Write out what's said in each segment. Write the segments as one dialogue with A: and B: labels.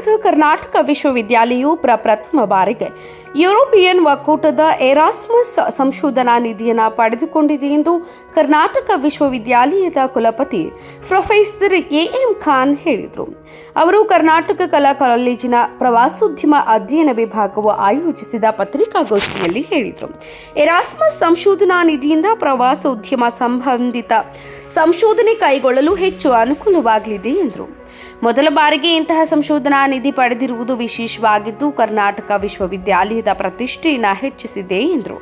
A: ಧಾರವಾಡದ ಕರ್ನಾಟಕ ವಿಶ್ವವಿದ್ಯಾಲಯವು ಪ್ರಪ್ರಥಮ ಬಾರಿಗೆ ಯುರೋಪಿಯನ್ ಒಕ್ಕೂಟದ ಎರಾಸ್ಮಸ್ ಸಂಶೋಧನಾ ನಿಧಿಯನ್ನು ಪಡೆದುಕೊಂಡಿದೆ ಎಂದು ಕರ್ನಾಟಕ ವಿಶ್ವವಿದ್ಯಾಲಯದ ಕುಲಪತಿ ಪ್ರೊಫೆಸರ್ ಎಎಂ ಖಾನ್ ಹೇಳಿದರು. ಅವರು ಕರ್ನಾಟಕ ಕಲಾ ಕಾಲೇಜಿನ ಪ್ರವಾಸೋದ್ಯಮ ಅಧ್ಯಯನ ವಿಭಾಗವು ಆಯೋಜಿಸಿದ ಪತ್ರಿಕಾಗೋಷ್ಠಿಯಲ್ಲಿ ಹೇಳಿದರು. ಎರಾಸ್ಮಸ್ ಸಂಶೋಧನಾ ನಿಧಿಯಿಂದ ಪ್ರವಾಸೋದ್ಯಮ ಸಂಬಂಧಿತ ಸಂಶೋಧನೆ ಕೈಗೊಳ್ಳಲು ಹೆಚ್ಚು ಅನುಕೂಲವಾಗಲಿದೆ ಎಂದರು. ಮೊದಲ ಬಾರಿಗೆ ಇಂತಹ ಸಂಶೋಧನಾ ನಿಧಿ ಪಡೆದಿರುವುದು ವಿಶೇಷವಾಗಿದ್ದು ಕರ್ನಾಟಕ ವಿಶ್ವವಿದ್ಯಾಲಯದ ಪ್ರತಿಷ್ಠೆಯನ್ನು ಹೆಚ್ಚಿಸಿದೆ ಎಂದರು.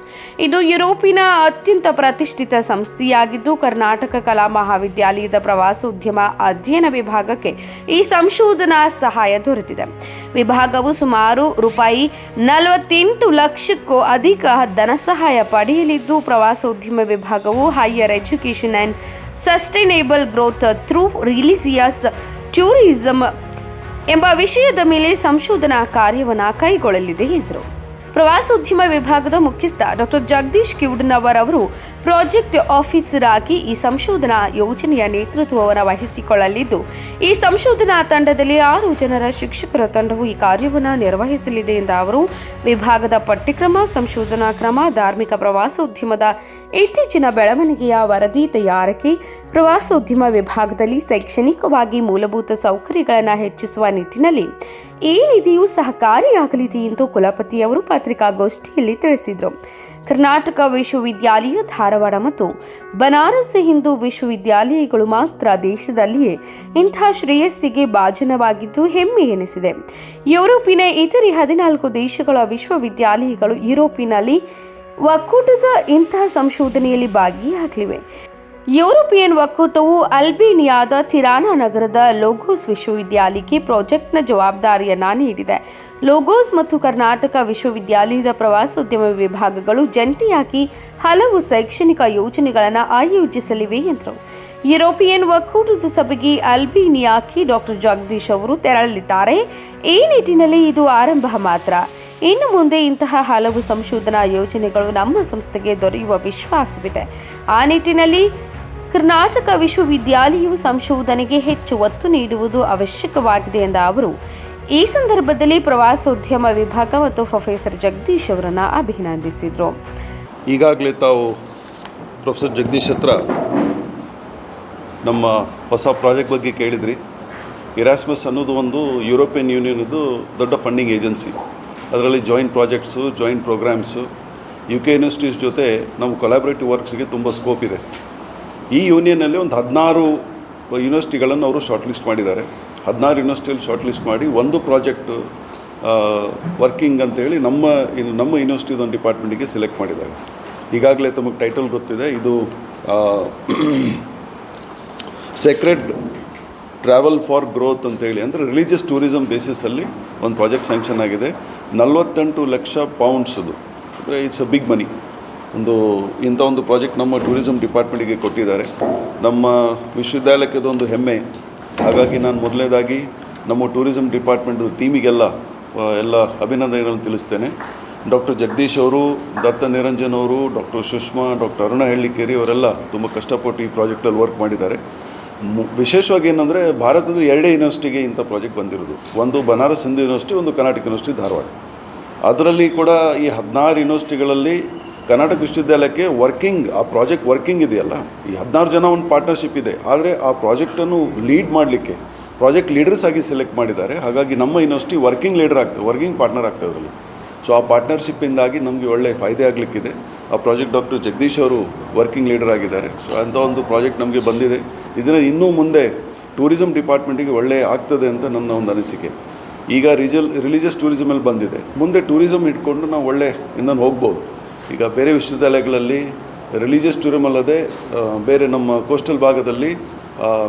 A: ಇದು ಯುರೋಪಿನ ಅತ್ಯಂತ ಪ್ರತಿಷ್ಠಿತ ಸಂಸ್ಥೆಯಾಗಿದ್ದು ಕರ್ನಾಟಕ ಕಲಾ ಮಹಾವಿದ್ಯಾಲಯದ ಪ್ರವಾಸೋದ್ಯಮ ಅಧ್ಯಯನ ವಿಭಾಗಕ್ಕೆ ಈ ಸಂಶೋಧನಾ ಸಹಾಯ ದೊರೆತಿದೆ. ವಿಭಾಗವು ಸುಮಾರು ₹48 ಲಕ್ಷಕ್ಕೂ ಅಧಿಕ ಧನ ಸಹಾಯ ಪಡೆಯಲಿದ್ದು ಪ್ರವಾಸೋದ್ಯಮ ವಿಭಾಗವು higher education and sustainable growth through religious tourism ಎಂಬ ವಿಷಯದ ಮೇಲೆ ಸಂಶೋಧನಾ ಕಾರ್ಯವನ್ನು ಕೈಗೊಳ್ಳಲಿದೆ ಎಂದರು. ಪ್ರವಾಸೋದ್ಯಮ ವಿಭಾಗದ ಮುಖ್ಯಸ್ಥ ಡಾಕ್ಟರ್ ಜಗದೀಶ್ ಕಿವುಡನವರ್ ಅವರು ಪ್ರಾಜೆಕ್ಟ್ ಆಫೀಸರ್ ಆಗಿ ಈ ಸಂಶೋಧನಾ ಯೋಜನೆಯ ನೇತೃತ್ವವನ್ನು ವಹಿಸಿಕೊಳ್ಳಲಿದ್ದು ಈ ಸಂಶೋಧನಾ ತಂಡದಲ್ಲಿ 6 ಜನರ ಶಿಕ್ಷಕರ ತಂಡವು ಈ ಕಾರ್ಯವನ್ನು ನಿರ್ವಹಿಸಲಿದೆ ಎಂದ ಅವರು ವಿಭಾಗದ ಪಠ್ಯಕ್ರಮ, ಸಂಶೋಧನಾ ಕ್ರಮ, ಧಾರ್ಮಿಕ ಪ್ರವಾಸೋದ್ಯಮದ ಇತ್ತೀಚಿನ ಬೆಳವಣಿಗೆಯ ವರದಿ ತಯಾರಿಕೆ, ಪ್ರವಾಸೋದ್ಯಮ ವಿಭಾಗದಲ್ಲಿ ಶೈಕ್ಷಣಿಕವಾಗಿ ಮೂಲಭೂತ ಸೌಕರ್ಯಗಳನ್ನು ಹೆಚ್ಚಿಸುವ ನಿಟ್ಟಿನಲ್ಲಿ ಈ ನಿಧಿಯು ಸಹಕಾರಿಯಾಗಲಿದೆ ಎಂದು ಕುಲಪತಿಯವರು ಪತ್ರಿಕಾಗೋಷ್ಠಿಯಲ್ಲಿ ತಿಳಿಸಿದರು. ಕರ್ನಾಟಕ ವಿಶ್ವವಿದ್ಯಾಲಯ ಧಾರವಾಡ ಮತ್ತು ಬನಾರಸ್ ಹಿಂದೂ ವಿಶ್ವವಿದ್ಯಾಲಯಗಳು ಮಾತ್ರ ದೇಶದಲ್ಲಿಯೇ ಇಂತಹ ಶ್ರೇಯಸ್ಸಿಗೆ ಭಾಜನವಾಗಿದ್ದು ಹೆಮ್ಮೆ ಎನಿಸಿದೆ. ಯುರೋಪಿನ ಇತರೆ 14 ದೇಶಗಳ ವಿಶ್ವವಿದ್ಯಾಲಯಗಳು ಯುರೋಪಿನಲ್ಲಿ ಒಕ್ಕೂಟದ ಇಂತಹ ಸಂಶೋಧನೆಯಲ್ಲಿ ಭಾಗಿಯಾಗಲಿವೆ. ಯುರೋಪಿಯನ್ ಒಕ್ಕೂಟವು ಅಲ್ಬೇನಿಯಾದ ತಿರಾನಾ ನಗರದ ಲೋಗೋಸ್ ವಿಶ್ವವಿದ್ಯಾಲಯಕ್ಕೆ ಪ್ರಾಜೆಕ್ಟ್ನ ಜವಾಬ್ದಾರಿಯನ್ನು ನೀಡಿದೆ. ಲೋಗೋಸ್ ಮತ್ತು ಕರ್ನಾಟಕ ವಿಶ್ವವಿದ್ಯಾಲಯದ ಪ್ರವಾಸೋದ್ಯಮ ವಿಭಾಗಗಳು ಜಂಟಿಯಾಗಿ ಹಲವು ಶೈಕ್ಷಣಿಕ ಯೋಜನೆಗಳನ್ನು ಆಯೋಜಿಸಲಿವೆ ಎಂದರು. ಯುರೋಪಿಯನ್ ಒಕ್ಕೂಟದ ಸಭೆಗೆ ಅಲ್ಬೇನಿಯಾಕ್ಕೆ ಡಾಕ್ಟರ್ ಜಗದೀಶ್ ಅವರು ತೆರಳಲಿದ್ದಾರೆ. ಈ ನಿಟ್ಟಿನಲ್ಲಿ ಇದು ಆರಂಭ ಮಾತ್ರ. ಇನ್ನು ಮುಂದೆ ಇಂತಹ ಹಲವು ಸಂಶೋಧನಾ ಯೋಜನೆಗಳು ನಮ್ಮ ಸಂಸ್ಥೆಗೆ ದೊರೆಯುವ ವಿಶ್ವಾಸವಿದೆ. ಆ ನಿಟ್ಟಿನಲ್ಲಿ ಕರ್ನಾಟಕ ವಿಶ್ವವಿದ್ಯಾಲಯವು ಸಂಶೋಧನೆಗೆ ಹೆಚ್ಚು ಒತ್ತು ನೀಡುವುದು ಅವಶ್ಯಕವಾಗಿದೆ ಎಂದ ಅವರು ಈ ಸಂದರ್ಭದಲ್ಲಿ ಪ್ರವಾಸೋದ್ಯಮ ವಿಭಾಗ ಮತ್ತು ಪ್ರೊಫೆಸರ್ ಜಗದೀಶ್ ಅವರನ್ನು ಅಭಿನಂದಿಸಿದರು.
B: ಈಗಾಗಲೇ ತಾವು ಪ್ರೊಫೆಸರ್ ಜಗದೀಶ್ ಹತ್ರ ನಮ್ಮ ಹೊಸ ಪ್ರಾಜೆಕ್ಟ್ ಬಗ್ಗೆ ಕೇಳಿದ್ರಿ. ಎರಾಸ್ಮಸ್ ಅನ್ನೋದು ಒಂದು ಯುರೋಪಿಯನ್ ಯೂನಿಯನ್ದು ದೊಡ್ಡ ಫಂಡಿಂಗ್ ಏಜೆನ್ಸಿ. ಅದರಲ್ಲಿ joint projects, joint programmes, UK universities ಜೊತೆ ನಮ್ಮ ಕೊಲಾಬ್ರೇಟಿವ್ ವರ್ಕ್ಸ್ಗೆ ತುಂಬ ಸ್ಕೋಪ್ ಇದೆ. ಈ ಯೂನಿಯನ್ನಲ್ಲಿ ಒಂದು 16 ಯೂನಿವರ್ಸಿಟಿಗಳನ್ನು ಅವರು ಶಾರ್ಟ್ ಲಿಸ್ಟ್ ಮಾಡಿದ್ದಾರೆ. 16 ಯೂನಿವರ್ಸಿಟಿಯಲ್ಲಿ ಶಾರ್ಟ್ ಲಿಸ್ಟ್ ಮಾಡಿ ಒಂದು ಪ್ರಾಜೆಕ್ಟ್ ವರ್ಕಿಂಗ್ ಅಂತೇಳಿ ನಮ್ಮ ಯೂನಿವರ್ಸಿಟಿದ ಒಂದು ಡಿಪಾರ್ಟ್ಮೆಂಟಿಗೆ ಸೆಲೆಕ್ಟ್ ಮಾಡಿದ್ದಾರೆ. ಈಗಾಗಲೇ ತಮಗೆ ಟೈಟಲ್ ಗೊತ್ತಿದೆ. ಇದು ಸೆಕ್ರೆಡ್ ಟ್ರಾವೆಲ್ ಫಾರ್ ಗ್ರೋತ್ ಅಂತೇಳಿ, ಅಂದರೆ ರಿಲಿಜಿಯಸ್ ಟೂರಿಸಮ್ ಬೇಸಿಸಲ್ಲಿ ಒಂದು ಪ್ರಾಜೆಕ್ಟ್ ಸ್ಯಾಂಕ್ಷನ್ ಆಗಿದೆ. 48 ಲಕ್ಷ ಪೌಂಡ್ಸ್ ಅದು, ಅಂದರೆ ಇಟ್ಸ್ ಅ ಬಿಗ್ ಮನಿ. ಇಂಥ ಒಂದು ಪ್ರಾಜೆಕ್ಟ್ ನಮ್ಮ ಟೂರಿಸಮ್ ಡಿಪಾರ್ಟ್ಮೆಂಟಿಗೆ ಕೊಟ್ಟಿದ್ದಾರೆ. ನಮ್ಮ ವಿಶ್ವವಿದ್ಯಾಲಯಕ್ಕೆ ಅದೊಂದು ಹೆಮ್ಮೆ. ಹಾಗಾಗಿ ನಾನು ಮೊದಲನೇದಾಗಿ ನಮ್ಮ ಟೂರಿಸಮ್ ಡಿಪಾರ್ಟ್ಮೆಂಟ್ ಟೀಮಿಗೆಲ್ಲ ಅಭಿನಂದನೆಗಳನ್ನು ತಿಳಿಸ್ತೇನೆ. ಡಾಕ್ಟರ್ ಜಗದೀಶ್ ಅವರು, ದತ್ತ ನಿರಂಜನ್ ಅವರು, ಡಾಕ್ಟರ್ ಸುಷ್ಮಾ, ಡಾಕ್ಟರ್ ಅರುಣ ಹೆಳ್ಳಿಕೇರಿ ಅವರೆಲ್ಲ ತುಂಬ ಕಷ್ಟಪಟ್ಟು ಈ ಪ್ರಾಜೆಕ್ಟಲ್ಲಿ ವರ್ಕ್ ಮಾಡಿದ್ದಾರೆ. ವಿಶೇಷವಾಗಿ ಏನಂದರೆ ಭಾರತದ 2 ಯೂನಿವರ್ಸಿಟಿಗೆ ಇಂಥ ಪ್ರಾಜೆಕ್ಟ್ ಬಂದಿರೋದು. ಒಂದು ಬನಾರಸ್ ಹಿಂದೂ ಯೂನಿವರ್ಸಿಟಿ, ಒಂದು ಕರ್ನಾಟಕ ಯೂನಿವರ್ಸಿಟಿ ಧಾರವಾಡ. ಅದರಲ್ಲಿ ಕೂಡ ಈ 16 ಯೂನಿವರ್ಸಿಟಿಗಳಲ್ಲಿ ಕರ್ನಾಟಕ ವಿಶ್ವವಿದ್ಯಾಲಯಕ್ಕೆ ಆ ಪ್ರಾಜೆಕ್ಟ್ ವರ್ಕಿಂಗ್ ಇದೆಯಲ್ಲ, ಈ 16 ಜನ ಒಂದು ಪಾರ್ಟ್ನರ್ಶಿಪ್ ಇದೆ. ಆದರೆ ಆ ಪ್ರಾಜೆಕ್ಟನ್ನು ಲೀಡ್ ಮಾಡಲಿಕ್ಕೆ ಪ್ರಾಜೆಕ್ಟ್ ಲೀಡರ್ಸ್ ಆಗಿ ಸೆಲೆಕ್ಟ್ ಮಾಡಿದ್ದಾರೆ. ಹಾಗಾಗಿ ನಮ್ಮ ಯೂನಿವರ್ಸಿಟಿ ವರ್ಕಿಂಗ್ ಪಾರ್ಟ್ನರ್ ಆಗ್ತದೆ ಅದರಲ್ಲಿ. ಸೊ ಆ ಪಾರ್ಟ್ನರ್ಶಿಪ್ಪಿಂದಾಗಿ ನಮಗೆ ಒಳ್ಳೆಯ ಫಾಯ್ದೆ ಆಗಲಿಕ್ಕಿದೆ. ಆ ಪ್ರಾಜೆಕ್ಟ್ ಡಾಕ್ಟರ್ ಜಗದೀಶ್ ಅವರು ವರ್ಕಿಂಗ್ ಲೀಡರ್ ಆಗಿದ್ದಾರೆ. ಸೊ ಅಂಥ ಒಂದು ಪ್ರಾಜೆಕ್ಟ್ ನಮಗೆ ಬಂದಿದೆ. ಇದನ್ನು ಇನ್ನೂ ಮುಂದೆ ಟೂರಿಸಮ್ ಡಿಪಾರ್ಟ್ಮೆಂಟಿಗೆ ಒಳ್ಳೆಯ ಆಗ್ತದೆ ಅಂತ ನನ್ನ ಒಂದು ಅನಿಸಿಕೆ. ಈಗ ರಿಲಿಜಿಯಸ್ ಟೂರಿಸಮಲ್ಲಿ ಬಂದಿದೆ, ಮುಂದೆ ಟೂರಿಸಮ್ ಇಟ್ಕೊಂಡು ನಾವು ಇನ್ನೊಂದು ಹೋಗ್ಬೋದು. ಈಗ ಬೇರೆ ವಿಶ್ವವಿದ್ಯಾಲಯಗಳಲ್ಲಿ ರಿಲಿಜಿಯಸ್ ಟೂರಿಸಮ್ ಅಲ್ಲದೆ ಬೇರೆ ನಮ್ಮ ಕೋಸ್ಟಲ್ ಭಾಗದಲ್ಲಿ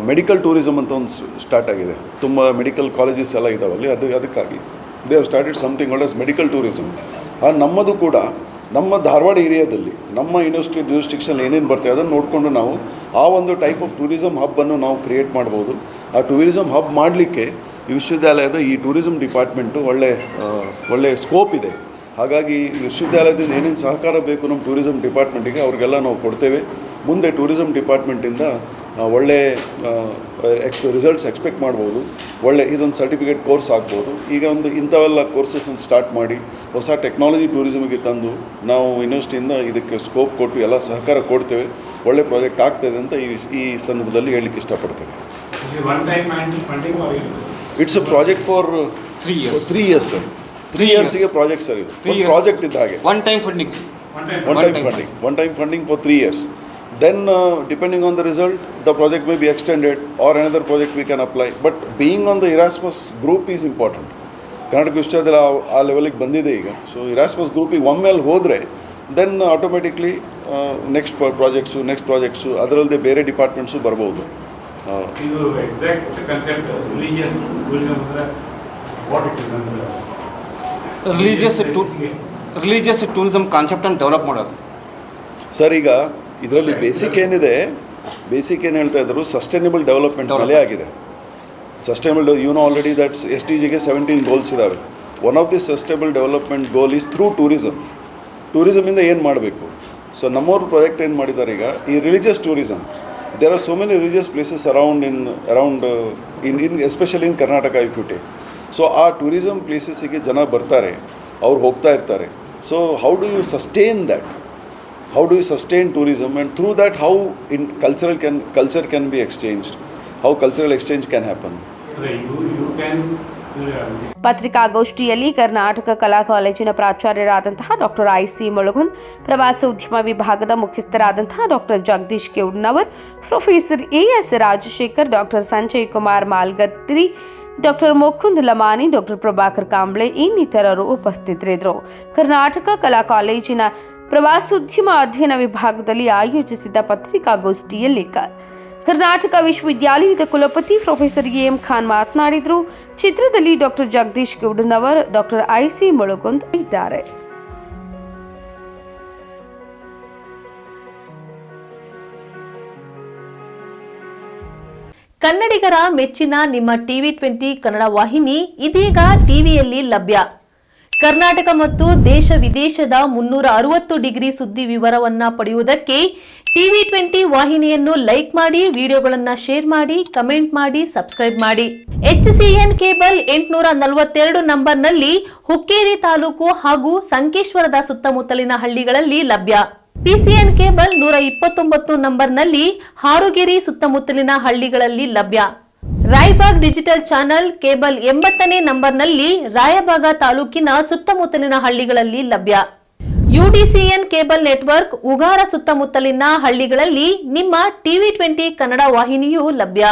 B: ಮೆಡಿಕಲ್ ಟೂರಿಸಮ್ ಅಂತ ಒಂದು ಸ್ಟಾರ್ಟ್ ಆಗಿದೆ. ತುಂಬ ಮೆಡಿಕಲ್ ಕಾಲೇಜಸ್ ಎಲ್ಲ ಇದಾವಲ್ಲಿ. ಅದಕ್ಕಾಗಿ they have started something called as medical tourism. ನಮ್ಮದು ಕೂಡ ನಮ್ಮ ಧಾರವಾಡ ಏರಿಯಾದಲ್ಲಿ ನಮ್ಮ ಯೂನಿವರ್ಸಿಟಿ ಜೂರಿಸ್ಡಿಕ್ಷನ್ ಏನೇನು ಬರ್ತದೆ ಅದನ್ನು ನೋಡಿಕೊಂಡು ನಾವು ಆ ಒಂದು ಟೈಪ್ ಆಫ್ ಟೂರಿಸಮ್ ಹಬ್ಬನ್ನು ನಾವು ಕ್ರಿಯೇಟ್ ಮಾಡ್ಬೋದು. ಆ ಟೂರಿಸಮ್ ಹಬ್ ಮಾಡಲಿಕ್ಕೆ ಈ ವಿಶ್ವವಿದ್ಯಾಲಯದ ಈ ಟೂರಿಸಮ್ ಡಿಪಾರ್ಟ್ಮೆಂಟು ಒಳ್ಳೆ ಸ್ಕೋಪ್ ಇದೆ. ಹಾಗಾಗಿ ವಿಶ್ವವಿದ್ಯಾಲಯದಿಂದ ಏನೇನು ಸಹಕಾರ ಬೇಕು ನಮ್ಮ ಟೂರಿಸಮ್ ಡಿಪಾರ್ಟ್ಮೆಂಟಿಗೆ ಅವ್ರಿಗೆಲ್ಲ ನಾವು ಕೊಡ್ತೇವೆ. ಮುಂದೆ ಟೂರಿಸಮ್ ಡಿಪಾರ್ಟ್ಮೆಂಟಿಂದ ಒಳ್ಳೆ ರಿಸಲ್ಟ್ಸ್ ಎಕ್ಸ್ಪೆಕ್ಟ್ ಮಾಡ್ಬೋದು. ಒಳ್ಳೆ ಇದೊಂದು ಸರ್ಟಿಫಿಕೇಟ್ ಕೋರ್ಸ್ ಆಗ್ಬೋದು. ಈಗ ಇಂಥವೆಲ್ಲ ಕೋರ್ಸಸ್ನ ಸ್ಟಾರ್ಟ್ ಮಾಡಿ ಹೊಸ ಟೆಕ್ನಾಲಜಿ ಟೂರಿಸಮಿಗೆ ತಂದು ನಾವು ಯೂನಿವರ್ಸಿಟಿಯಿಂದ ಇದಕ್ಕೆ ಸ್ಕೋಪ್ ಕೊಟ್ಟು ಎಲ್ಲ ಸಹಕಾರ ಕೊಡ್ತೇವೆ. ಒಳ್ಳೆ ಪ್ರಾಜೆಕ್ಟ್ ಆಗ್ತಾಯಿದೆ ಅಂತ ಈ ಸಂದರ್ಭದಲ್ಲಿ ಹೇಳಲಿಕ್ಕೆ ಇಷ್ಟಪಡ್ತೇವೆ. It's a project for 3 years sir. 3 yearsಗೆ ಪ್ರಾಜೆಕ್ಟ್ ಸರ್. ಇದು ಪ್ರಾಜೆಕ್ಟ್ ಇದ್ದ ಹಾಗೆ
C: one time funding
B: for 3 years. Then depending on the result, the project may be extended or another project we can apply. But being on the Erasmus group is important. Karnataka ವಿಶ್ವವಿದ್ಯಾಲಯ ಆ ಲೆವೆಲಿಗೆ ಬಂದಿದೆ ಈಗ. So ಇರಾಸ್ಮಸ್ ಗ್ರೂಪಿಗೆ ಒಮ್ಮೆಲೆ ಹೋದರೆ then automatically next projects ಅದರಲ್ಲದೆ ಬೇರೆ departments ಬರ್ಬೋದು.
D: ಇದು ಎಕ್ಸಾಕ್ಟ್ ಕಾನ್ಸೆಪ್ಟ್
C: ರಿಲಿಜಿಯಸ್ ಟೂರಿಸಮ್ ಕಾನ್ಸೆಪ್ಟನ್ನು ಡೆವಲಪ್ ಮಾಡೋದು
B: ಸರ್. ಈಗ ಇದರಲ್ಲಿ ಬೇಸಿಕ್ ಏನು ಹೇಳ್ತಾ ಇದ್ರು, ಸಸ್ಟೈನಬಲ್ ಡೆವಲಪ್ಮೆಂಟ್ ಮೇಲೆ ಆಗಿದೆ. ಸಸ್ಟೈನಬಲ್ ಆಲ್ರೆಡಿ ದಟ್ಸ್ SDGಗೆ 17 ಗೋಲ್ಸ್ ಇದ್ದಾವೆ. One of the sustainable development goal is through ಟೂರಿಸಮಿಂದ ಏನು ಮಾಡಬೇಕು. ಸೊ ನಮ್ಮವ್ರ ಪ್ರಾಜೆಕ್ಟ್ ಏನು ಮಾಡಿದ್ದಾರೆ ಈಗ ಈ religious tourism. There are so many religious places around especially in Karnataka if you take. So ಆ ಟೂರಿಸಮ್ ಪ್ಲೇಸಸ್ಸಿಗೆ ಜನ ಬರ್ತಾರೆ, ಅವ್ರು ಹೋಗ್ತಾ ಇರ್ತಾರೆ. So how do you sustain that? How do you sustain tourism, and through that how culture can be exchanged, how cultural exchange can happen?
A: ಪತ್ರಿಕಾಗೋಷ್ಠಿಯಲ್ಲಿ ಕರ್ನಾಟಕ ಕಲಾ ಕಾಲೇಜಿನ ಪ್ರಾಚಾರ್ಯರಾದಂತಹ ಡಾಕ್ಟರ್ IC ಮುಳುಗುಂದ್, ಪ್ರವಾಸೋದ್ಯಮ ವಿಭಾಗದ ಮುಖ್ಯಸ್ಥರಾದಂತಹ doctor Jagadish Kevudnavar, professor AS Rajashekhar, doctor Sanjay Kumar Malgatri, doctor Mukund Lamani, doctor Prabhakar Kamble ಇನ್ನಿತರರು ಉಪಸ್ಥಿತರಿದ್ದರು. ಕರ್ನಾಟಕ ಕಲಾ ಕಾಲೇಜಿನ ಪ್ರವಾಸೋದ್ಯಮ ಅಧ್ಯಯನ ವಿಭಾಗದಲ್ಲಿ ಆಯೋಜಿಸಿದ್ದ ಪತ್ರಿಕಾಗೋಷ್ಠಿಯಲ್ಲಿ ಕರ್ನಾಟಕ ವಿಶ್ವವಿದ್ಯಾಲಯದ ಕುಲಪತಿ ಪ್ರೊಫೆಸರ್ AM ಖಾನ್ ಮಾತನಾಡಿದರು. ಚಿತ್ರದಲ್ಲಿ doctor Jagadish ಕೆವುಡ್ನವರ್, doctor IC Mulugund ಇದ್ದಾರೆ.
E: ಕನ್ನಡಿಗರ ಮೆಚ್ಚಿನ ನಿಮ್ಮ TV20 ಕನ್ನಡ ವಾಹಿನಿ ಇದೀಗ ಟಿವಿಯಲ್ಲಿ ಲಭ್ಯ. ಕರ್ನಾಟಕ ಮತ್ತು ದೇಶ ವಿದೇಶದ 360 ಡಿಗ್ರಿ ಸುದ್ದಿ ವಿವರವನ್ನ ಪಡೆಯುವುದಕ್ಕೆ TV20 ವಾಹಿನಿಯನ್ನು ಲೈಕ್ ಮಾಡಿ, ವಿಡಿಯೋಗಳನ್ನು ಶೇರ್ ಮಾಡಿ, ಕಮೆಂಟ್ ಮಾಡಿ, ಸಬ್ಸ್ಕ್ರೈಬ್ ಮಾಡಿ. HCN ಕೇಬಲ್ 842 ನಂಬರ್ನಲ್ಲಿ ಹುಕ್ಕೇರಿ ತಾಲೂಕು ಹಾಗೂ ಸಂಕೇಶ್ವರದ ಸುತ್ತಮುತ್ತಲಿನ ಹಳ್ಳಿಗಳಲ್ಲಿ ಲಭ್ಯ. PCN ಕೇಬಲ್ 129 ನಂಬರ್ನಲ್ಲಿ ಹಾರುಗೆರೆ ಸುತ್ತಮುತ್ತಲಿನ ಹಳ್ಳಿಗಳಲ್ಲಿ ಲಭ್ಯ. ರಾಯಬಾಗ್ ಡಿಜಿಟಲ್ ಚಾನೆಲ್ ಕೇಬಲ್ 80ನೇ ನಂಬರ್ನಲ್ಲಿ ರಾಯಬಾಗ ತಾಲೂಕಿನ ಸುತ್ತಮುತ್ತಲಿನ ಹಳ್ಳಿಗಳಲ್ಲಿ ಲಭ್ಯ. UDCN ಕೇಬಲ್ ನೆಟ್ವರ್ಕ್ ಉಗಾರ ಸುತ್ತಮುತ್ತಲಿನ ಹಳ್ಳಿಗಳಲ್ಲಿ ನಿಮ್ಮ TV20 ಕನ್ನಡ ವಾಹಿನಿಯೂ ಲಭ್ಯ.